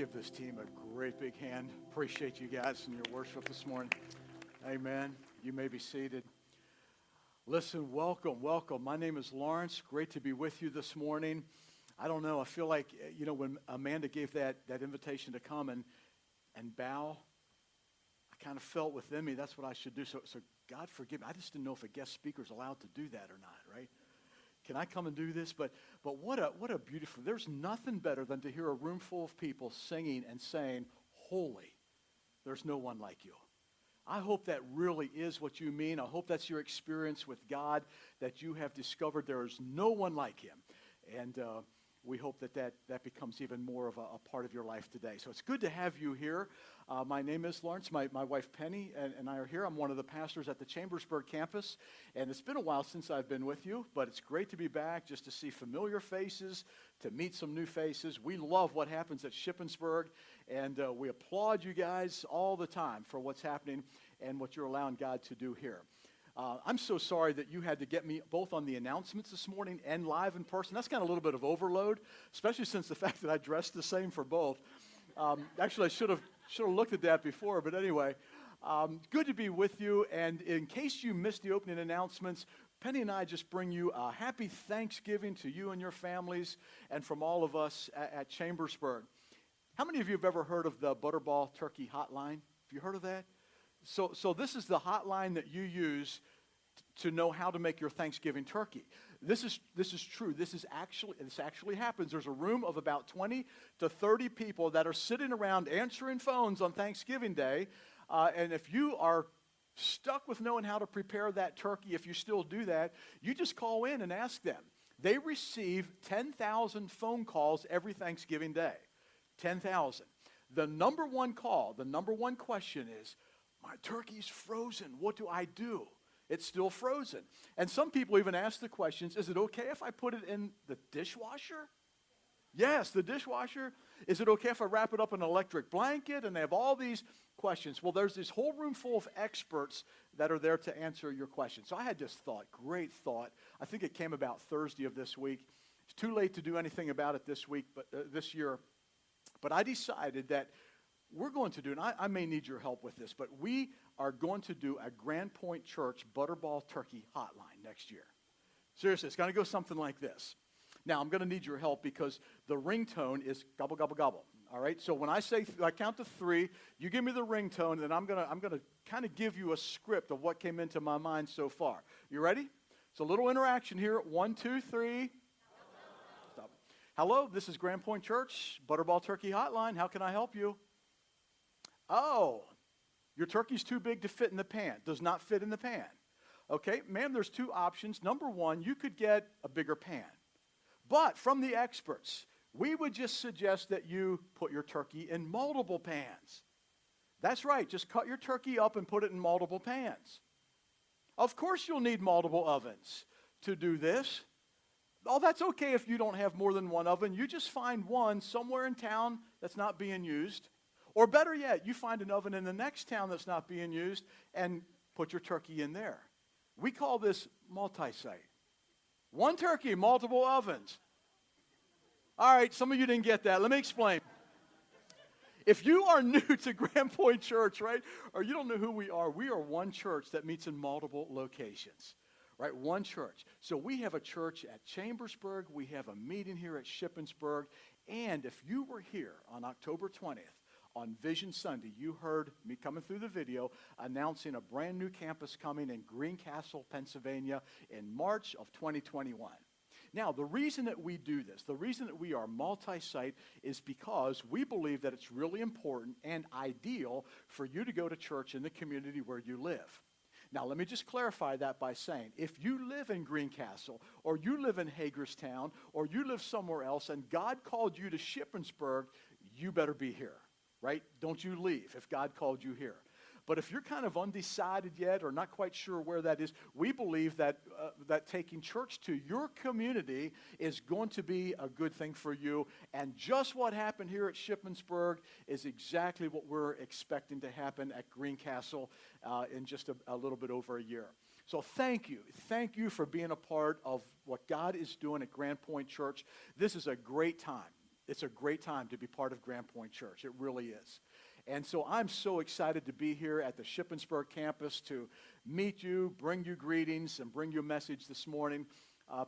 Give this team a great big hand. Appreciate you guys and your worship this morning. Amen. You may be seated. Listen, welcome. My name is Lawrence. Great to be with you this morning. I don't know. I feel like, when Amanda gave that invitation to come and bow, I kind of felt within me that's what I should do. So God forgive me. I just didn't know if a guest speaker is allowed to do that or not, right? Can I come and do this? But what a beautiful, there's nothing better than to hear a room full of people singing and saying, holy, there's no one like you. I hope that really is what you mean. I hope that's your experience with God, that you have discovered there is no one like him. And we hope that becomes even more of a part of your life today. So it's good to have you here. My name is Lawrence. My wife Penny and I are here. I'm one of the pastors at the Chambersburg campus. And it's been a while since I've been with you, but it's great to be back just to see familiar faces, to meet some new faces. We love what happens at Shippensburg, and we applaud you guys all the time for what's happening and what you're allowing God to do here. I'm so sorry that you had to get me both on the announcements this morning and live in person. That's kind of a little bit of overload, especially since the fact that I dressed the same for both. Actually, I should have looked at that before, but anyway, good to be with you. And in case you missed the opening announcements, Penny and I just bring you a happy Thanksgiving to you and your families and from all of us at Chambersburg. How many of you have ever heard of the Butterball Turkey Hotline? Have you heard of that? So this is the hotline that you use to know how to make your Thanksgiving turkey. This is true. This actually happens. There's a room of about 20 to 30 people that are sitting around answering phones on Thanksgiving Day. And if you are stuck with knowing how to prepare that turkey, if you still do that, you just call in and ask them. They receive 10,000 phone calls every Thanksgiving Day. 10,000. The number one question is, my turkey's frozen. What do I do? It's still frozen. And some people even ask the questions, is it okay if I put it in the dishwasher? Yes, the dishwasher. Is it okay if I wrap it up in an electric blanket? And they have all these questions. Well, there's this whole room full of experts that are there to answer your questions. So I had this thought, great thought. I think it came about Thursday of this week. It's too late to do anything about it this week, but this year. But I decided that we're going to do, and I may need your help with this, but we are going to do a Grand Point Church Butterball Turkey Hotline next year. Seriously, it's going to go something like this. Now, I'm going to need your help because the ringtone is gobble, gobble, gobble. All right? So when I count to three, you give me the ringtone, and I'm going to kind of give you a script of what came into my mind so far. You ready? It's a little interaction here. 1, 2, 3. Stop. Hello, this is Grand Point Church Butterball Turkey Hotline. How can I help you? Oh, your turkey's too big to fit in the pan. Does not fit in the pan. Okay, ma'am, there's two options. Number one, you could get a bigger pan. But from the experts, we would just suggest that you put your turkey in multiple pans. That's right, just cut your turkey up and put it in multiple pans. Of course you'll need multiple ovens to do this. Oh, that's okay if you don't have more than one oven. You just find one somewhere in town that's not being used. Or better yet, you find an oven in the next town that's not being used and put your turkey in there. We call this multi-site. One turkey, multiple ovens. All right, some of you didn't get that. Let me explain. If you are new to Grand Point Church, right, or you don't know who we are one church that meets in multiple locations. Right, one church. So we have a church at Chambersburg. We have a meeting here at Shippensburg. And if you were here on October 20th, on Vision Sunday, you heard me coming through the video announcing a brand new campus coming in Greencastle, Pennsylvania in March of 2021. Now, the reason that we do this, the reason that we are multi-site is because we believe that it's really important and ideal for you to go to church in the community where you live. Now, let me just clarify that by saying, if you live in Greencastle, or you live in Hagerstown, or you live somewhere else, and God called you to Shippensburg, you better be here. Right? Don't you leave if God called you here. But if you're kind of undecided yet or not quite sure where that is, we believe that taking church to your community is going to be a good thing for you. And just what happened here at Shippensburg is exactly what we're expecting to happen at Greencastle in just a little bit over a year. So thank you. Thank you for being a part of what God is doing at Grand Point Church. This is a great time. it's a great time to be part of Grand Point Church. It really is. And so I'm so excited to be here at the Shippensburg campus to meet you, bring you greetings, and bring you a message this morning.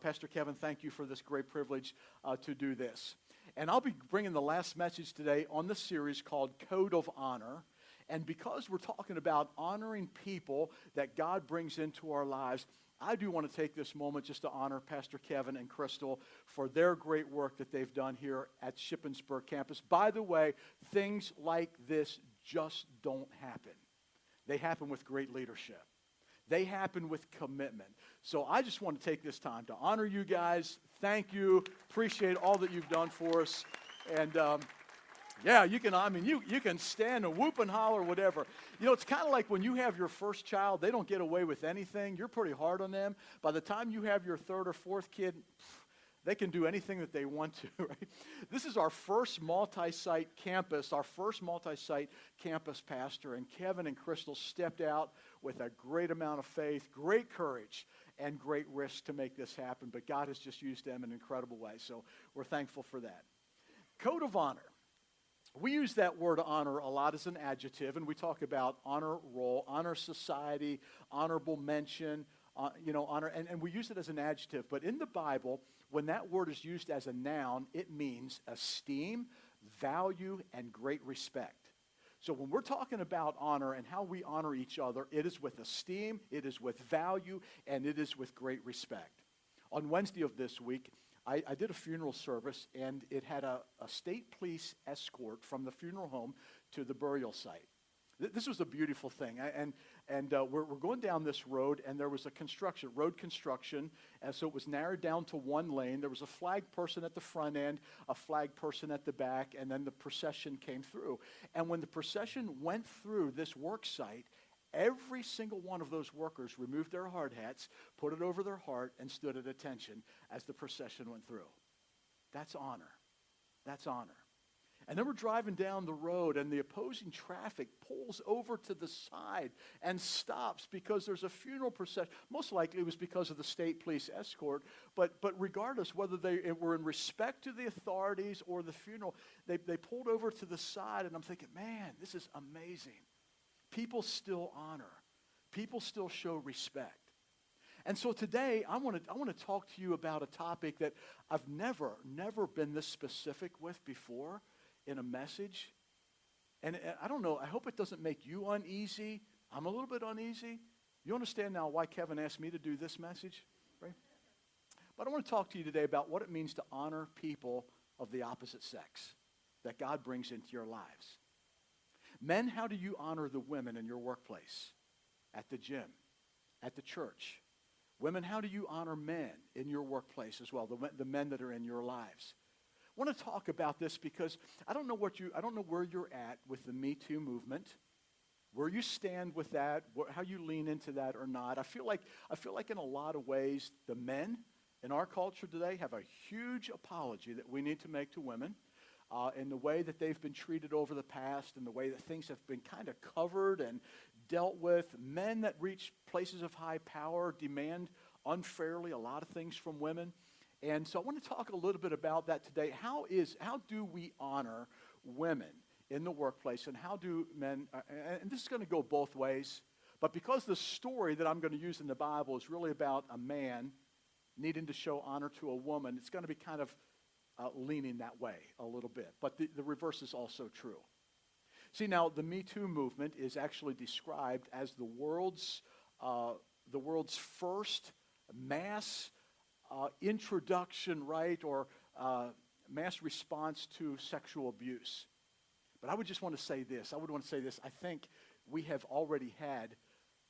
Pastor Kevin, thank you for this great privilege to do this. And I'll be bringing the last message today on the series called Code of Honor. And because we're talking about honoring people that God brings into our lives, I do want to take this moment just to honor Pastor Kevin and Crystal for their great work that they've done here at Shippensburg campus. By the way, things like this just don't happen. They happen with great leadership. They happen with commitment. So I just want to take this time to honor you guys. Thank you. Appreciate all that you've done for us. And yeah, you can stand and whoop and holler, whatever. You know, it's kind of like when you have your first child, they don't get away with anything. You're pretty hard on them. By the time you have your third or fourth kid, they can do anything that they want to, right? This is our first multi-site campus, our first multi-site campus pastor, and Kevin and Crystal stepped out with a great amount of faith, great courage, and great risk to make this happen. But God has just used them in an incredible way, so we're thankful for that. Code of honor. We use that word honor a lot as an adjective, and we talk about honor roll, honor society, honorable mention, honor, and we use it as an adjective. But in the Bible, when that word is used as a noun, it means esteem, value, and great respect. So when we're talking about honor and how we honor each other, it is with esteem, it is with value, and it is with great respect. On Wednesday of this week, I did a funeral service, and it had a state police escort from the funeral home to the burial site. This was a beautiful thing, and we're going down this road, and there was a road construction, and so it was narrowed down to one lane. There was a flag person at the front end, a flag person at the back, and then the procession came through. And when the procession went through this work site, every single one of those workers removed their hard hats, put it over their heart, and stood at attention as the procession went through. That's honor. That's honor. And then we're driving down the road, and the opposing traffic pulls over to the side and stops because there's a funeral procession. Most likely it was because of the state police escort, but regardless whether they were in respect to the authorities or the funeral, they pulled over to the side, and I'm thinking, man, this is amazing. People still honor. People still show respect. And so today, I want to talk to you about a topic that I've never been this specific with before in a message. And I don't know, I hope it doesn't make you uneasy. I'm a little bit uneasy. You understand now why Kevin asked me to do this message, right? But I want to talk to you today about what it means to honor people of the opposite sex that God brings into your lives. Men, how do you honor the women in your workplace, at the gym, at the church? Women, how do you honor men in your workplace as well, the men that are in your lives? I want to talk about this because I don't know where you're at with the Me Too movement, where you stand with that, how you lean into that or not. I feel like in a lot of ways, the men in our culture today have a huge apology that we need to make to women. In the way that they've been treated over the past and the way that things have been kind of covered and dealt with. Men that reach places of high power demand unfairly a lot of things from women. And so I want to talk a little bit about that today. How do we honor women in the workplace, and how do men, and this is going to go both ways, but because the story that I'm going to use in the Bible is really about a man needing to show honor to a woman, it's going to be kind of leaning that way a little bit. But the reverse is also true. See, now, the Me Too movement is actually described as the world's first mass introduction, right, or mass response to sexual abuse. But I would just want to say this. I think we have already had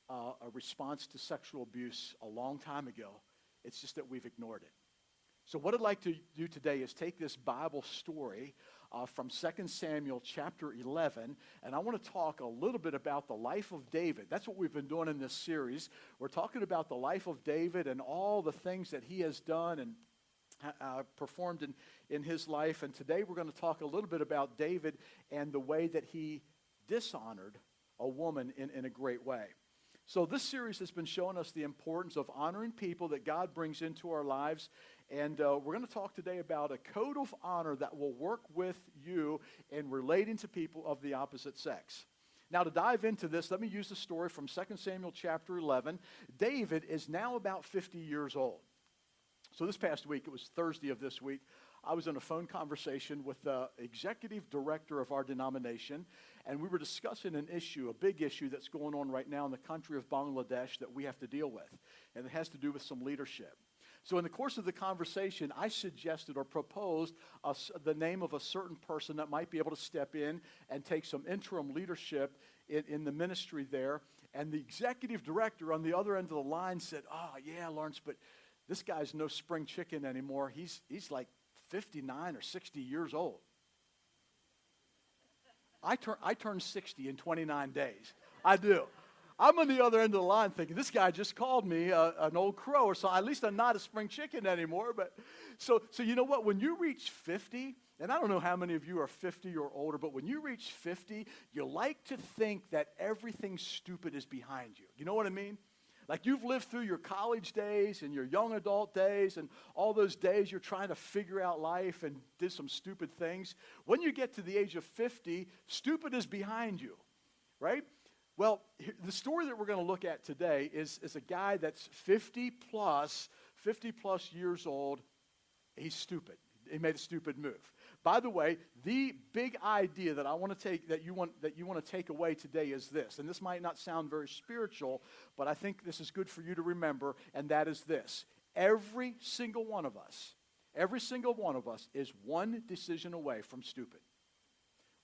a response to sexual abuse a long time ago. It's just that we've ignored it. So what I'd like to do today is take this Bible story from 2 Samuel chapter 11, and I want to talk a little bit about the life of David. That's what we've been doing in this series. We're talking about the life of David and all the things that he has done and performed in his life. And today we're going to talk a little bit about David and the way that he dishonored a woman in a great way. So this series has been showing us the importance of honoring people that God brings into our lives. And we're going to talk today about a code of honor that will work with you in relating to people of the opposite sex. Now, to dive into this, let me use the story from 2 Samuel chapter 11. David is now about 50 years old. So this past week, it was Thursday of this week, I was in a phone conversation with the executive director of our denomination, and we were discussing an issue, a big issue that's going on right now in the country of Bangladesh that we have to deal with, and it has to do with some leadership. So in the course of the conversation, I suggested or proposed the name of a certain person that might be able to step in and take some interim leadership in the ministry there. And the executive director on the other end of the line said, "Oh, yeah, Lawrence, but this guy's no spring chicken anymore. He's like 59 or 60 years old." I turn 60 in 29 days. I do. I'm on the other end of the line thinking, this guy just called me an old crow or so. At least I'm not a spring chicken anymore. But so you know what? When you reach 50, and I don't know how many of you are 50 or older, but when you reach 50, you like to think that everything stupid is behind you. You know what I mean? Like you've lived through your college days and your young adult days and all those days you're trying to figure out life and did some stupid things. When you get to the age of 50, stupid is behind you, right? Well, the story that we're going to look at today is a guy that's 50 plus years old. He's stupid. He made a stupid move. By the way, the big idea that I want to take, that you want to take away today is this, and this might not sound very spiritual, but I think this is good for you to remember, and that is this. Every single one of us is one decision away from stupid.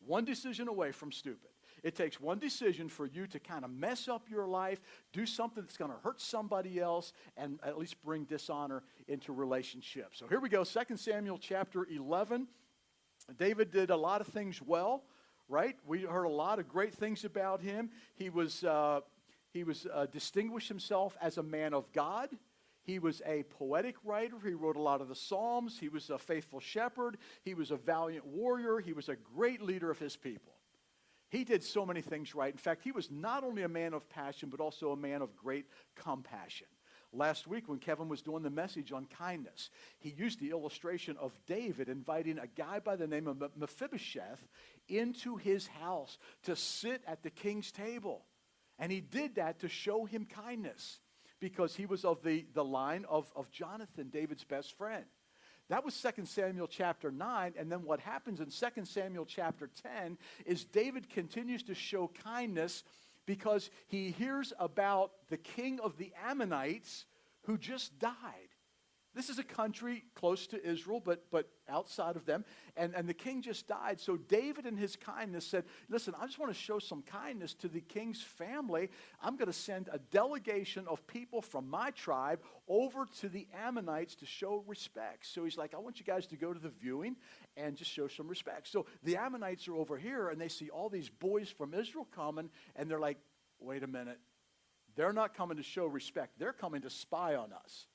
One decision away from stupid. It takes one decision for you to kind of mess up your life, do something that's going to hurt somebody else, and at least bring dishonor into relationships. So here we go, 2 Samuel chapter 11. David did a lot of things well, right? We heard a lot of great things about him. He distinguished himself as a man of God. He was a poetic writer. He wrote a lot of the Psalms. He was a faithful shepherd. He was a valiant warrior. He was a great leader of his people. He did so many things right. In fact, he was not only a man of passion, but also a man of great compassion. Last week when Kevin was doing the message on kindness, he used the illustration of David inviting a guy by the name of Mephibosheth into his house to sit at the king's table. And he did that to show him kindness because he was of the line of Jonathan, David's best friend. That was 2 Samuel chapter 9, and then what happens in 2 Samuel chapter 10 is David continues to show kindness because he hears about the king of the Ammonites who just died. This is a country close to Israel, but outside of them, and the king just died. So David in his kindness said, listen, I just want to show some kindness to the king's family. I'm going to send a delegation of people from my tribe over to the Ammonites to show respect. So he's like, I want you guys to go to the viewing and just show some respect. So the Ammonites are over here, and they see all these boys from Israel coming, and they're like, wait a minute. They're not coming to show respect. They're coming to spy on us.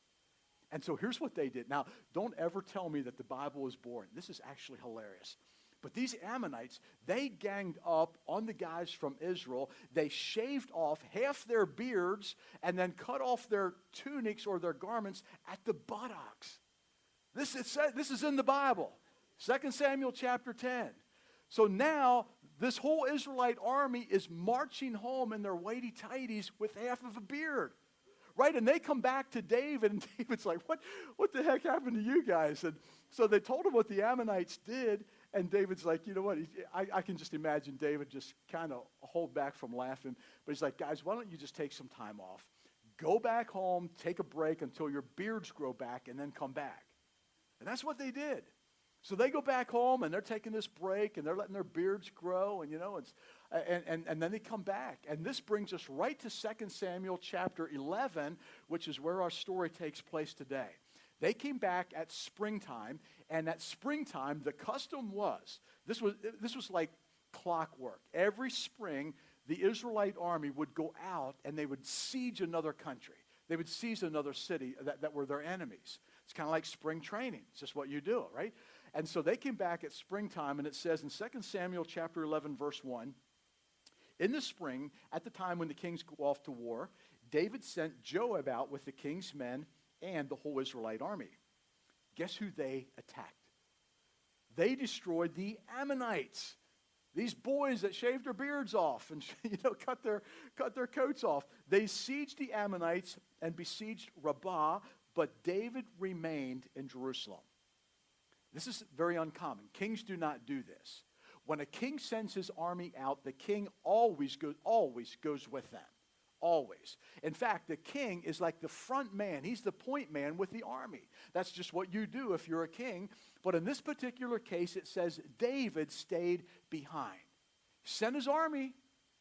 And so here's what they did. Now, don't ever tell me that the Bible is boring. This is actually hilarious. But these Ammonites, they ganged up on the guys from Israel. They shaved off half their beards and then cut off their tunics or their garments at the buttocks. This is in the Bible. 2 Samuel chapter 10. So now, this whole Israelite army is marching home in their whitey-tighties with half of a beard. Right, and they come back to David, and David's like, what the heck happened to you guys? And so they told him what the Ammonites did, and David's like, you know what, I can just imagine David just kind of hold back from laughing. But he's like, guys, why don't you just take some time off? Go back home, take a break until your beards grow back, and then come back. And that's what they did. So they go back home, and they're taking this break, and they're letting their beards grow, and, you know, and then they come back. And this brings us right to 2 Samuel chapter 11, which is where our story takes place today. They came back at springtime, and at springtime, the custom was, this was like clockwork. Every spring, the Israelite army would go out, and they would siege another country. They would seize another city that were their enemies. It's kind of like spring training. It's just what you do, right? And so they came back at springtime, and it says in 2 Samuel chapter 11, verse 1, In the spring, at the time when the kings go off to war, David sent Joab out with the king's men and the whole Israelite army. Guess who they attacked? They destroyed the Ammonites. These boys that shaved their beards off and cut their coats off. They sieged the Ammonites and besieged Rabbah, but David remained in Jerusalem. This is very uncommon. Kings do not do this. When a king sends his army out, the king always goes with them. Always. In fact, the king is like the front man. He's the point man with the army. That's just what you do if you're a king. But in this particular case, it says David stayed behind. He sent his army,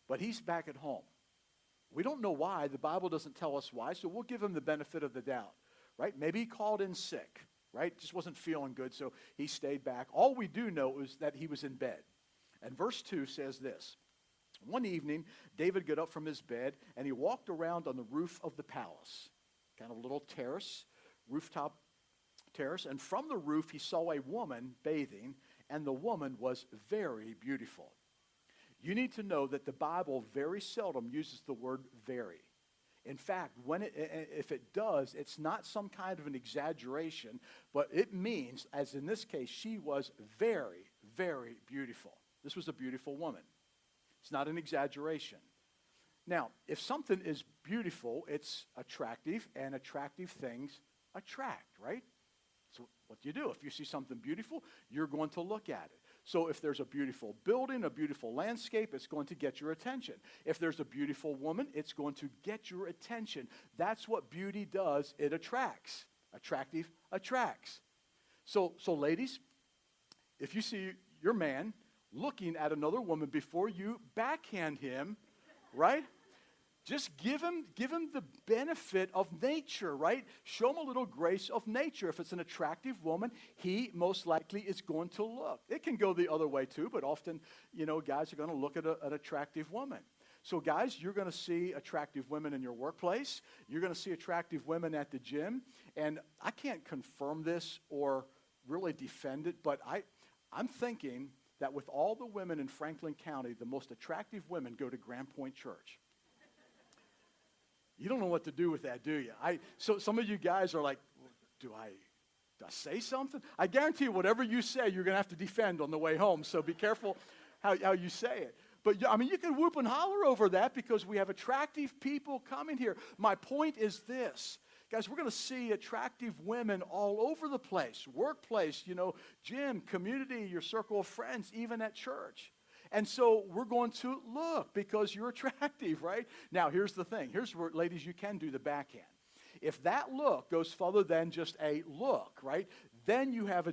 but he's back at home. We don't know why. The Bible doesn't tell us why, so we'll give him the benefit of the doubt. Right? Maybe he called in sick. Right? Just wasn't feeling good, so he stayed back. All we do know is that he was in bed. And verse 2 says this. One evening, David got up from his bed, and he walked around on the roof of the palace, kind of a little terrace, rooftop terrace, and from the roof he saw a woman bathing, and the woman was very beautiful. You need to know that the Bible very seldom uses the word very. In fact, if it does, it's not some kind of an exaggeration, but it means, as in this case, she was very, very beautiful. This was a beautiful woman. It's not an exaggeration. Now, if something is beautiful, it's attractive, and attractive things attract, right? So what do you do? If you see something beautiful, you're going to look at it. So if there's a beautiful building, a beautiful landscape, it's going to get your attention. If there's a beautiful woman, it's going to get your attention. That's what beauty does. It attracts. Attractive attracts. So ladies, if you see your man looking at another woman before you backhand him, right? Just give him the benefit of nature, right? Show him a little grace of nature. If it's an attractive woman, he most likely is going to look. It can go the other way too, but often, guys are going to look at an attractive woman. So guys, you're going to see attractive women in your workplace. You're going to see attractive women at the gym. And I can't confirm this or really defend it, but I'm thinking that with all the women in Franklin County, the most attractive women go to Grand Point Church. You don't know what to do with that, do you? So some of you guys are like, do I say something? I guarantee you, whatever you say, you're going to have to defend on the way home. So be careful how you say it. But you can whoop and holler over that because we have attractive people coming here. My point is this. Guys, we're going to see attractive women all over the place. Workplace, gym, community, your circle of friends, even at church. And so we're going to look because you're attractive, right? Now, here's the thing. Here's where, ladies, you can do the backhand. If that look goes further than just a look, right, then you have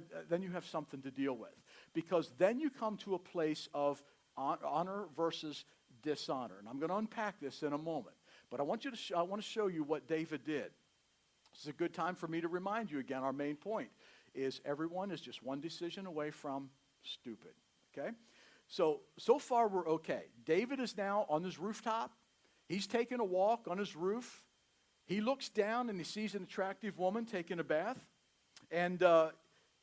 something to deal with. Because then you come to a place of honor versus dishonor. And I'm going to unpack this in a moment. But I want to show you what David did. This is a good time for me to remind you again, our main point is everyone is just one decision away from stupid, okay? So far we're okay. David is now on his rooftop. He's taking a walk on his roof. He looks down and he sees an attractive woman taking a bath. And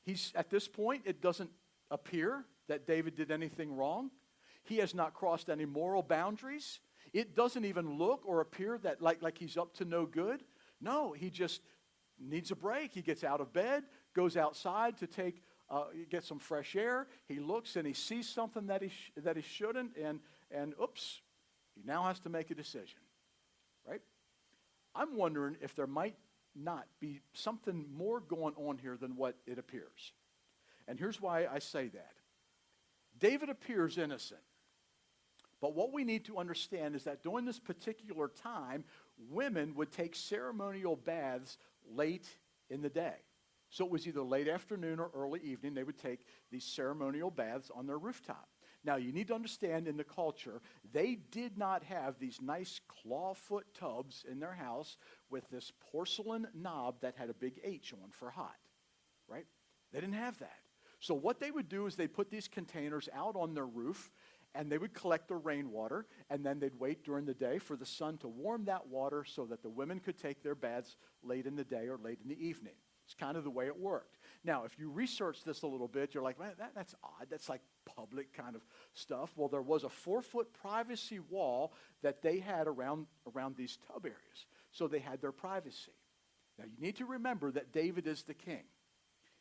he's at this point, it doesn't appear that David did anything wrong. He has not crossed any moral boundaries. It doesn't even look or appear that like he's up to no good. No, he just needs a break. He gets out of bed, goes outside to get some fresh air. He looks and he sees something that he shouldn't, and oops, he now has to make a decision, right? I'm wondering if there might not be something more going on here than what it appears. And here's why I say that. David appears innocent. But what we need to understand is that during this particular time, women would take ceremonial baths late in the day. So it was either late afternoon or early evening. They would take these ceremonial baths on their rooftop. Now, you need to understand in the culture, they did not have these nice clawfoot tubs in their house with this porcelain knob that had a big H on for hot, right? They didn't have that. So what they would do is they'd put these containers out on their roof, and they would collect the rainwater, and then they'd wait during the day for the sun to warm that water so that the women could take their baths late in the day or late in the evening. It's kind of the way it worked. Now, if you research this a little bit, you're like, man, that's odd. That's like public kind of stuff. Well, there was a 4-foot privacy wall that they had around these tub areas. So they had their privacy. Now, you need to remember that David is the king.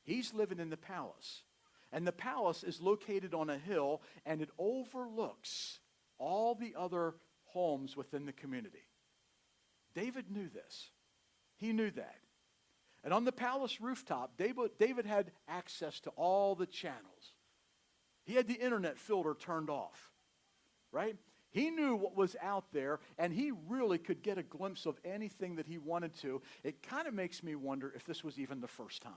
He's living in the palace. And the palace is located on a hill, and it overlooks all the other homes within the community. David knew this. He knew that. And on the palace rooftop, David had access to all the channels. He had the internet filter turned off, right? He knew what was out there, and he really could get a glimpse of anything that he wanted to. It kind of makes me wonder if this was even the first time.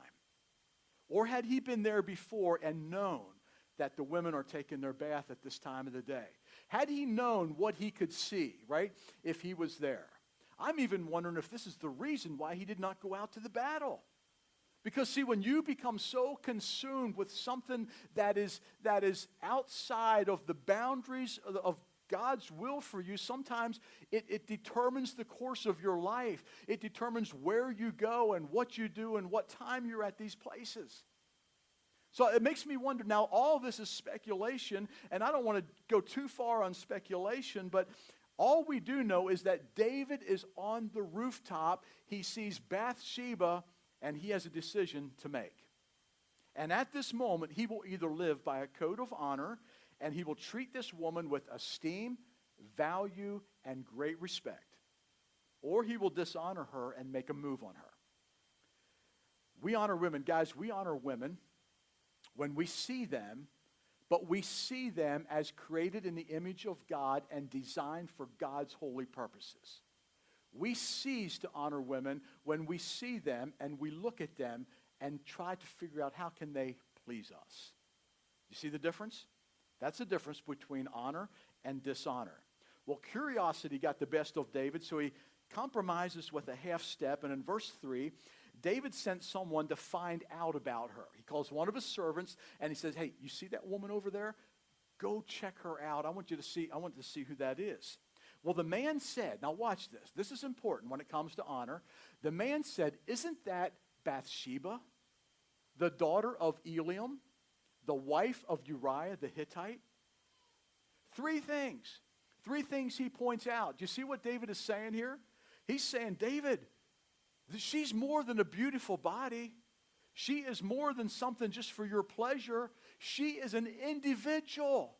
Or had he been there before and known that the women are taking their bath at this time of the day? Had he known what he could see, right, if he was there? I'm even wondering if this is the reason why he did not go out to the battle. Because, see, when you become so consumed with something that is outside of the boundaries of God's will for you, sometimes it determines the course of your life. It determines where you go and what you do and what time you're at these places. So it makes me wonder, now all this is speculation, and I don't want to go too far on speculation, but all we do know is that David is on the rooftop. He sees Bathsheba, and he has a decision to make. And at this moment, he will either live by a code of honor, and he will treat this woman with esteem, value, and great respect. Or he will dishonor her and make a move on her. We honor women. Guys, we honor women when we see them, but we see them as created in the image of God and designed for God's holy purposes. We cease to honor women when we see them and we look at them and try to figure out how can they please us. You see the difference? That's the difference between honor and dishonor. Well, curiosity got the best of David, so he compromises with a half step. And in verse 3, David sent someone to find out about her. He calls one of his servants and he says, hey, you see that woman over there? Go check her out. I want to see who that is. Well, the man said, now watch this. This is important when it comes to honor. The man said, isn't that Bathsheba, the daughter of Eliam, the wife of Uriah the Hittite? Three things he points out. Do you see what David is saying here? He's saying, David, she's more than a beautiful body. She is more than something just for your pleasure. She is an individual.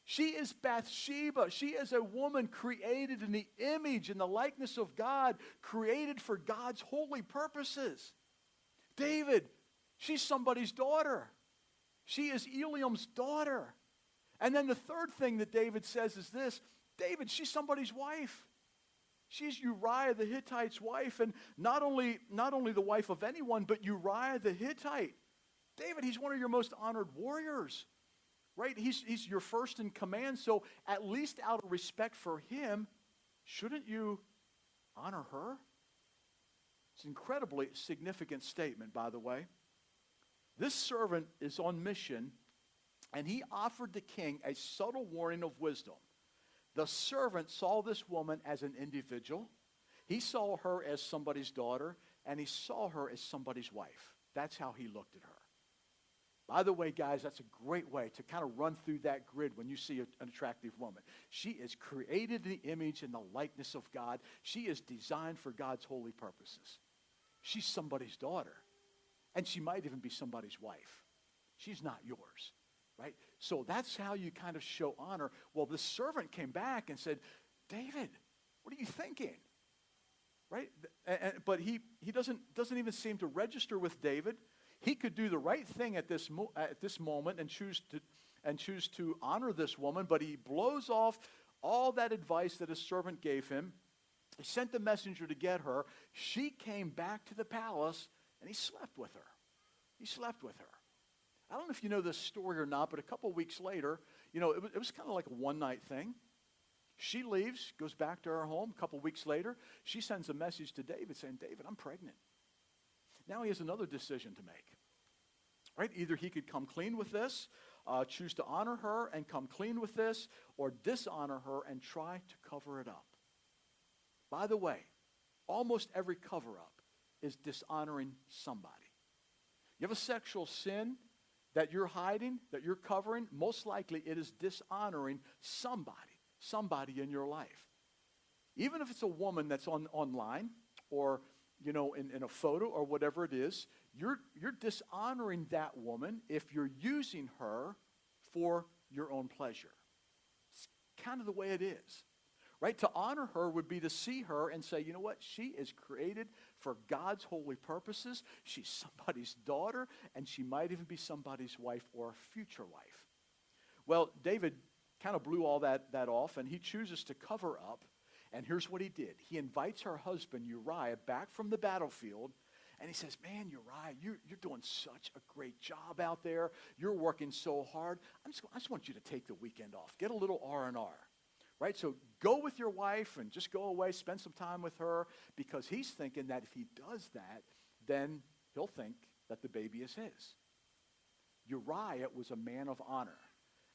She is Bathsheba. She is a woman created in the image and the likeness of God, created for God's holy purposes. David, she's somebody's daughter. She is Eliam's daughter. And then the third thing that David says is this: David, she's somebody's wife. She's Uriah the Hittite's wife, and not only the wife of anyone, but Uriah the Hittite. David, he's one of your most honored warriors, right? He's your first in command, so at least out of respect for him, shouldn't you honor her? It's an incredibly significant statement, by the way. This servant is on mission, and he offered the king a subtle warning of wisdom. The servant saw this woman as an individual. He saw her as somebody's daughter, and he saw her as somebody's wife. That's how he looked at her. By the way, guys, that's a great way to kind of run through that grid when you see an attractive woman. She is created in the image and the likeness of God. She is designed for God's holy purposes. She's somebody's daughter, and she might even be somebody's wife. She's not yours. Right? So that's how you kind of show honor. Well, the servant came back and said, David, what are you thinking? Right? But he doesn't even seem to register with David. He could do the right thing at this moment and choose to honor this woman, but he blows off all that advice that his servant gave him. He sent the messenger to get her. She came back to the palace, and he slept with her. He slept with her. I don't know if you know this story or not, but a couple weeks later, it was kind of like a one-night thing. She leaves, goes back to her home. A couple weeks later, she sends a message to David saying, David, I'm pregnant. Now he has another decision to make. Right? Either he could come clean with this, choose to honor her and come clean with this, or dishonor her and try to cover it up. By the way, almost every cover-up is dishonoring somebody. You have a sexual sin that you're hiding, that you're covering, most likely it is dishonoring somebody in your life. Even if it's a woman that's online or, in a photo or whatever it is, you're dishonoring that woman if you're using her for your own pleasure. It's kind of the way it is. Right? To honor her would be to see her and say, you know what? She is created for God's holy purposes. She's somebody's daughter, and she might even be somebody's wife or future wife. Well, David kind of blew all that off, and he chooses to cover up. And here's what he did. He invites her husband, Uriah, back from the battlefield, and he says, man, Uriah, you're doing such a great job out there. You're working so hard. I just want you to take the weekend off. Get a little R&R. Right? So go with your wife and just go away, spend some time with her, because he's thinking that if he does that, then he'll think that the baby is his. Uriah was a man of honor.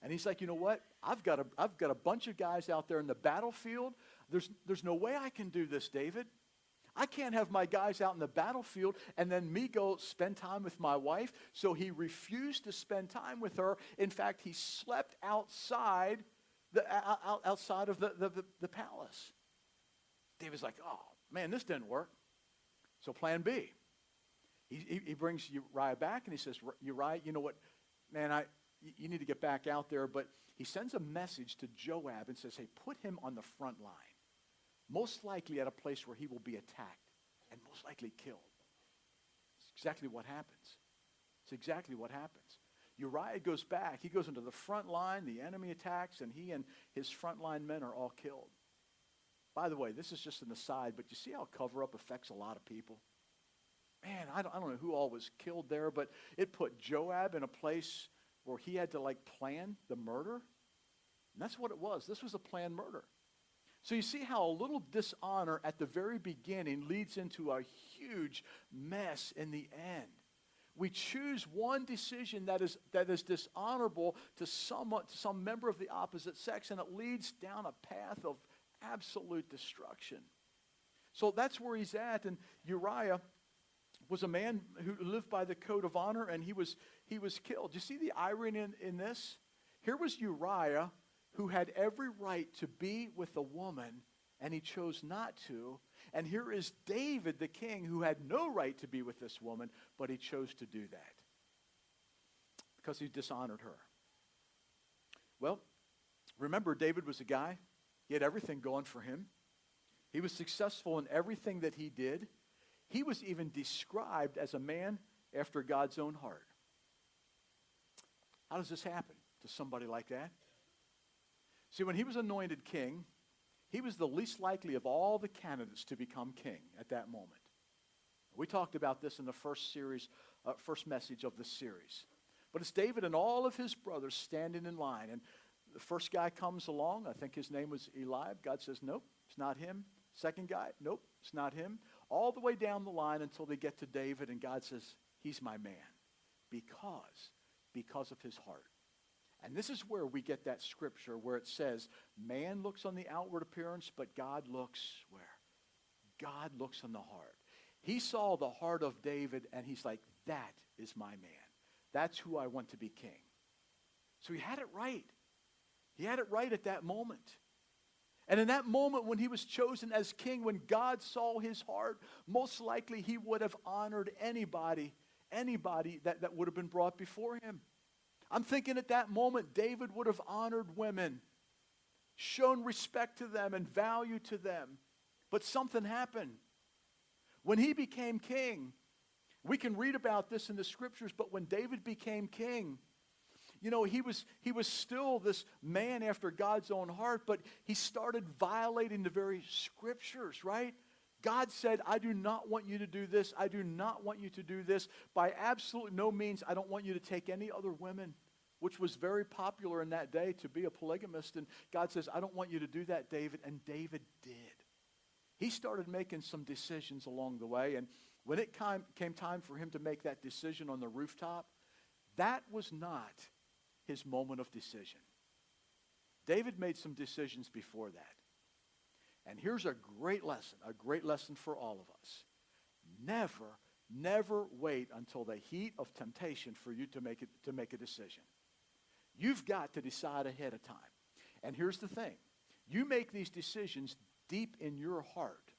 And he's like, you know what? I've got a bunch of guys out there in the battlefield. There's no way I can do this, David. I can't have my guys out in the battlefield and then me go spend time with my wife. So he refused to spend time with her. In fact, he slept outside outside of the palace. David's like, oh, man, this didn't work. So plan B. He brings Uriah back and he says, Uriah, you know what, man, you need to get back out there. But he sends a message to Joab and says, hey, put him on the front line. Most likely at a place where he will be attacked and most likely killed. It's exactly what happens. It's exactly what happens. Uriah goes back. He goes into the front line. The enemy attacks, and he and his frontline men are all killed. By the way, this is just an aside, but you see how cover-up affects a lot of people? Man, I don't know who all was killed there, but it put Joab in a place where he had to, plan the murder. And that's what it was. This was a planned murder. So you see how a little dishonor at the very beginning leads into a huge mess in the end. We choose one decision that is dishonorable to some member of the opposite sex, and it leads down a path of absolute destruction. So that's where he's at, and Uriah was a man who lived by the code of honor, and he was killed. You see the irony in this? Here was Uriah, who had every right to be with a woman, and he chose not to. And here is David, the king, who had no right to be with this woman, but he chose to do that because he dishonored her. Well, remember, David was a guy. He had everything going for him. He was successful in everything that he did. He was even described as a man after God's own heart. How does this happen to somebody like that? See, when he was anointed king, he was the least likely of all the candidates to become king at that moment. We talked about this in the first message of this series. But it's David and all of his brothers standing in line. And the first guy comes along. I think his name was Eliab. God says, nope, it's not him. Second guy, nope, it's not him. All the way down the line until they get to David, and God says, he's my man. Because of his heart. And this is where we get that scripture where it says, man looks on the outward appearance, but God looks where? God looks on the heart. He saw the heart of David, and he's like, that is my man. That's who I want to be king. So he had it right. He had it right at that moment. And in that moment when he was chosen as king, when God saw his heart, most likely he would have honored anybody that would have been brought before him. I'm thinking at that moment, David would have honored women, shown respect to them and value to them. But something happened. When he became king, we can read about this in the scriptures, but when David became king, you know, he was still this man after God's own heart, but he started violating the very scriptures, right? God said, I do not want you to do this. I do not want you to do this. By absolutely no means, I don't want you to take any other women, which was very popular in that day to be a polygamist. And God says, I don't want you to do that, David. And David did. He started making some decisions along the way. And when it came time for him to make that decision on the rooftop, that was not his moment of decision. David made some decisions before that. And here's a great lesson for all of us. Never Never wait until the heat of temptation for you to make a decision. You've got to decide ahead of time. And here's the thing. You make these decisions deep in your heart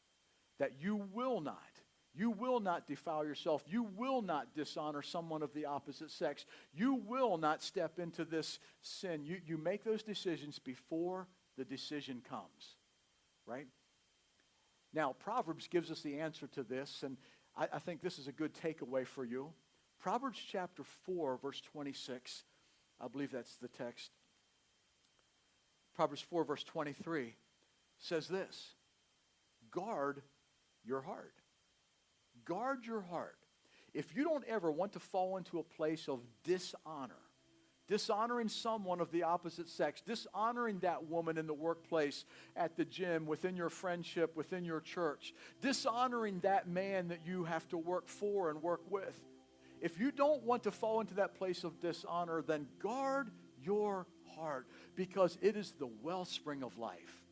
that you will not defile yourself. You will not dishonor someone of the opposite sex. You will not step into this sin. You make those decisions before the decision comes, right? Now, Proverbs gives us the answer to this, and I think this is a good takeaway for you. Proverbs chapter 4, verse 26, I believe that's the text. Proverbs 4, verse 23 says this: guard your heart. Guard your heart. If you don't ever want to fall into a place of dishonoring someone of the opposite sex, dishonoring that woman in the workplace, at the gym, within your friendship, within your church, dishonoring that man that you have to work for and work with, if you don't want to fall into that place of dishonor, then guard your heart, because it is the wellspring of life.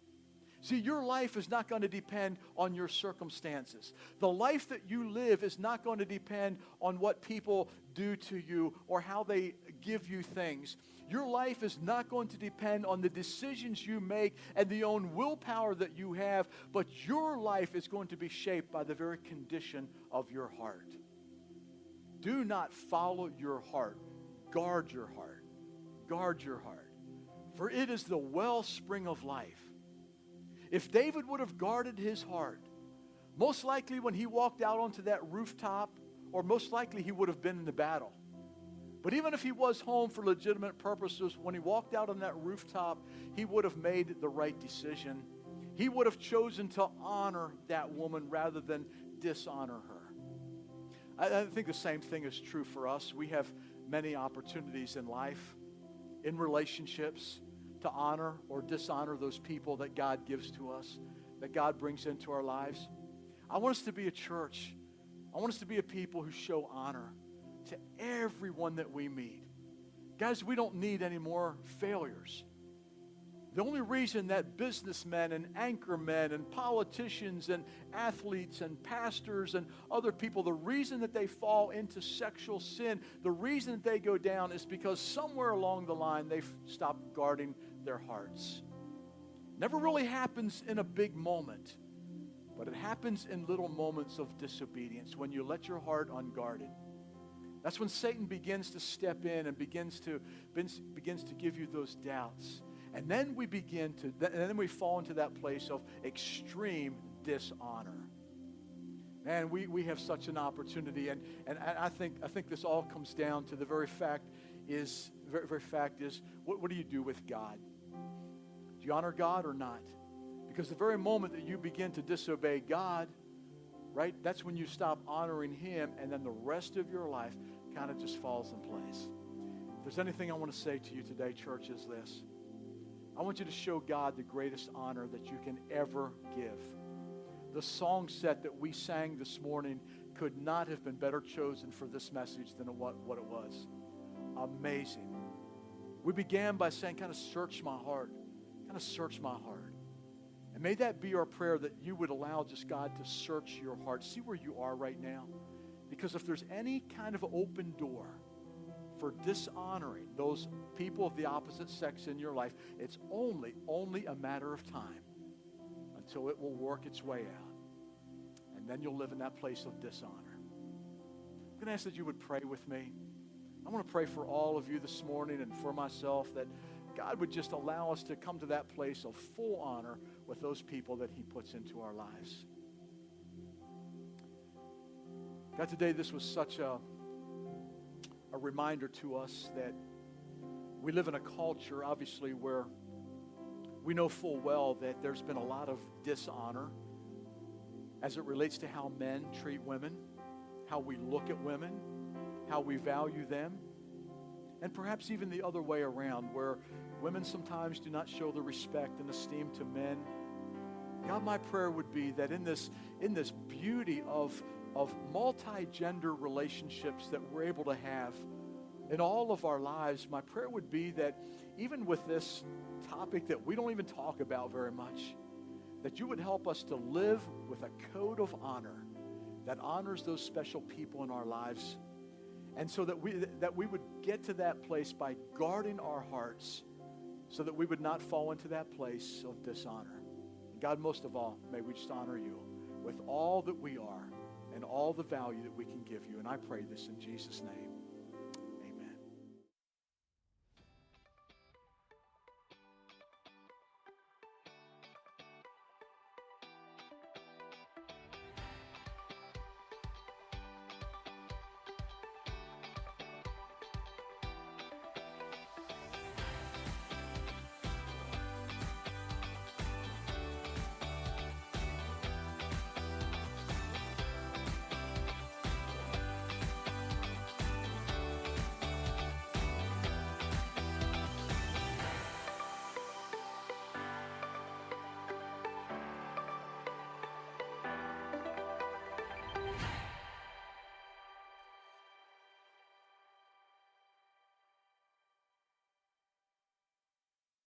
See, your life is not going to depend on your circumstances. The life that you live is not going to depend on what people do to you or how they give you things. Your life is not going to depend on the decisions you make and the own willpower that you have, but your life is going to be shaped by the very condition of your heart. Do not follow your heart. Guard your heart. Guard your heart. For it is the wellspring of life. If David would have guarded his heart, most likely when he walked out onto that rooftop, or most likely he would have been in the battle. But even if he was home for legitimate purposes, when he walked out on that rooftop, he would have made the right decision. He would have chosen to honor that woman rather than dishonor her. I think the same thing is true for us. We have many opportunities in life, in relationships, to honor or dishonor those people that God gives to us, that God brings into our lives. I want us to be a church. I want us to be a people who show honor to everyone that we meet. Guys, we don't need any more failures. The only reason that businessmen and anchormen and politicians and athletes and pastors and other people, the reason that they fall into sexual sin, the reason that they go down is because somewhere along the line they've stopped guarding their hearts. Never really happens in a big moment, but it happens in little moments of disobedience when you let your heart unguarded. That's when Satan begins to step in and begins to give you those doubts. And then we fall into that place of extreme dishonor. Man, we have such an opportunity, and I think this all comes down to the very fact is, what do you do with God? Do you honor God or not? Because the very moment that you begin to disobey God, right, that's when you stop honoring Him, and then the rest of your life kind of just falls in place. If there's anything I want to say to you today, church, is this. I want you to show God the greatest honor that you can ever give. The song set that we sang this morning could not have been better chosen for this message than what it was. Amazing. We began by saying, kind of search my heart. Kind of search my heart. And may that be our prayer, that you would allow just God to search your heart. See where you are right now. Because if there's any kind of open door for dishonoring those people of the opposite sex in your life, it's only a matter of time until it will work its way out. And then you'll live in that place of dishonor. I'm going to ask that you would pray with me. I want to pray for all of you this morning and for myself, that God would just allow us to come to that place of full honor with those people that He puts into our lives. God, today this was such a reminder to us that we live in a culture, obviously, where we know full well that there's been a lot of dishonor as it relates to how men treat women, how we look at women, how we value them, and perhaps even the other way around, where women sometimes do not show the respect and esteem to men. God, my prayer would be that in this beauty of multi-gender relationships that we're able to have in all of our lives, my prayer would be that even with this topic that we don't even talk about very much, that you would help us to live with a code of honor that honors those special people in our lives. And so that we would get to that place by guarding our hearts so that we would not fall into that place of dishonor. And God, most of all, may we just honor you with all that we are and all the value that we can give you. And I pray this in Jesus' name.